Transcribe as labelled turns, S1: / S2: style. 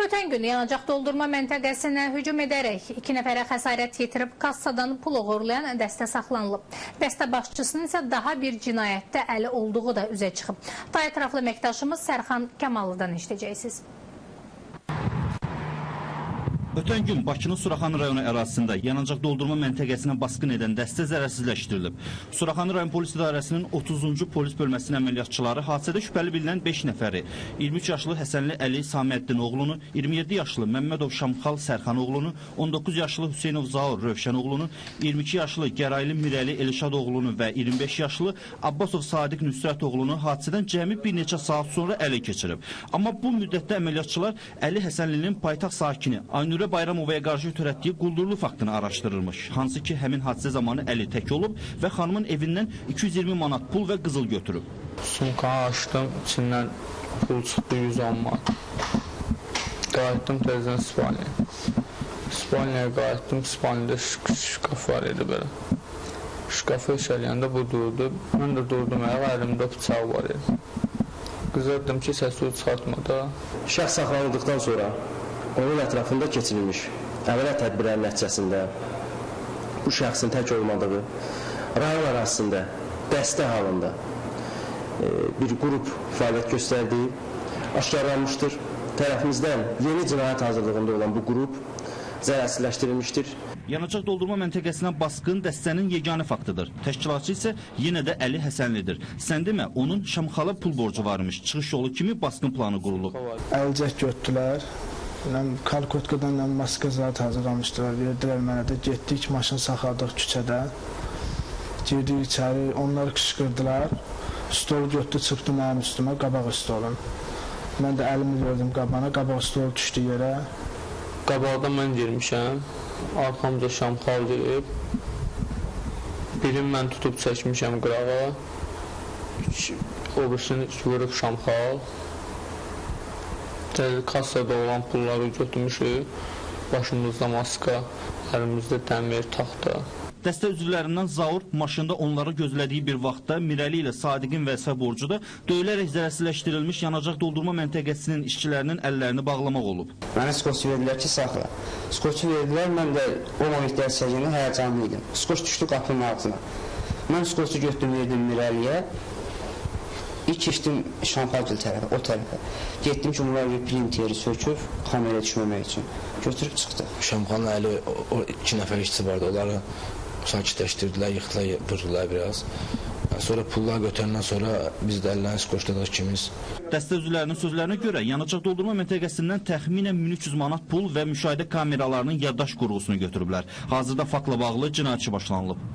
S1: Ötən gün yanacaq doldurma məntəqəsinə hücum edərək 2 nəfərə xəsarət yetirib kassadan pul uğurlayan dəstə saxlanılıb. Dəstə başçısının isə daha bir cinayətdə əli olduğu da üzə çıxıb. Daha ətraflı əməkdaşımız Sərxan Kəmallıdan eşidəcəksiniz.
S2: Ötən gün Bakının Suraxanı rayonu ərazisində yanacaq doldurma məntəqəsinə basqın edən dəstə zərərsizləşdirilib. Suraxanı rayon polis idarəsinin 30-cu polis bölməsinin əməliyyatçıları hadisədə şübhəli bilinən 5 nəfəri, 23 yaşlı Həsənli Əli Saməddin oğlunu, 27 yaşlı Məmmədov Şamxal Sərxan oğlunu, 19 yaşlı Hüseynov Zaur Rövşən oğlunu, 22 yaşlı Gəraylı Mirəli Elşad oğlunu və 25 yaşlı Abbasov Sadiq Nüsrət oğlunu hadisədən cəmi bir neçə saat sonra ələ keçirib. Amma bu müddətdə əməliyyatçılar Əli Həsənlinin paytaxt sakini Aynur Bayramovaya qarşı törətdiyi quldurluq faktını araşdırılmış. Hansı ki, həmin hadisə zamanı Əli tək olub və xanımın evindən 220 manat pul və qızıl götürüb.
S3: Sumkanı açdım, içindən pul çıxdı 110 manat. Qayıtdım tezdən İspaniya. İspaniyaya qayıtdım, İspaniyada şkaf var idi belə. Şkafı eşələyəndə bu durdu. Mən də durdum ayağa, əlimdə bıçaq var idi. Qıza dedim ki, səsi çıxartma da.
S4: Şəxs saxlanıldıqdan sonra onun ətrafında keçirilmiş əməliyyat tədbirlərinin nəticəsində bu şəxsin tək olmadığı rayon ərazisində dəstə halında bir qrup fəaliyyət göstərdiyi aşkarlanmışdır. Tərəfimizdən yeni cinayət hazırlığında olan bu qrup zərərsizləşdirilmişdir.
S2: Yanacaq doldurma məntəqəsinə basqın dəstənin yeganə faktıdır. Təşkilatçı isə yenə də Əli Həsənlidir. Sən demə, onun Şamxala pul borcu varmış. Çıxış yolu kimi basqın planı qurulub.
S5: Əlcək götdülər. Kalkotkadan maska zat hazırlamışdılar, verdilər mənə də. Getdik, maşın saxladıq küçədə. Girdik içəri, onları qışqırdılar. Stolu götdü, çıxdı mənim üstümə, qabaq stolun. Mən də əlimi verdim qabana, qabaq stolu düşdü yerə.
S3: Qabaqda mən girmişəm, arxamca Şamxal girib. Birini mən tutub çəkmişəm qırağa. Obrisini vurub Şamxal. Kassada olan pulları götürmüşük, başımızda maska, əlimizdə dəmir, taxta.
S2: Dəstə üzvlərindən Zaur maşında onları gözlədiyi bir vaxtda Mirəli ilə Sadiqin vəzifə borcu da döyülərək zərərsizləşdirilmiş yanacaq doldurma məntəqəsinin işçilərinin əllərini bağlamaq olub.
S6: Mənə skoç verdilər ki, saxla. Skoçu verdilər, mən də o momentlər səcəndə həyəcanlı idim. Skoç düşdü qapının ağzına. Mən skoçu götürdüm, verdim Mirəliyə. İlk keçdim Şamxalgil tərəfə, o tərəfə. Getdim ki, bunlar bir printeri söküb, kameraya düşməmək üçün. Götürüb çıxdı.
S7: Şamxalın əli, o 2 nəfər işçi vardı, onları sakitləşdirdilər, yıxdılar, vurdular biraz. Sonra pullar götürəndən sonra biz də əllərini skoçladıq ikimiz.
S2: Dəstə üzvlərinin sözlərinə görə yanacaq doldurma məntəqəsindən təxminən 1300 manat pul və müşahidə kameralarının yaddaş qurğusunu götürüblər. Hazırda faktla bağlı cinayət işi başlanılıb.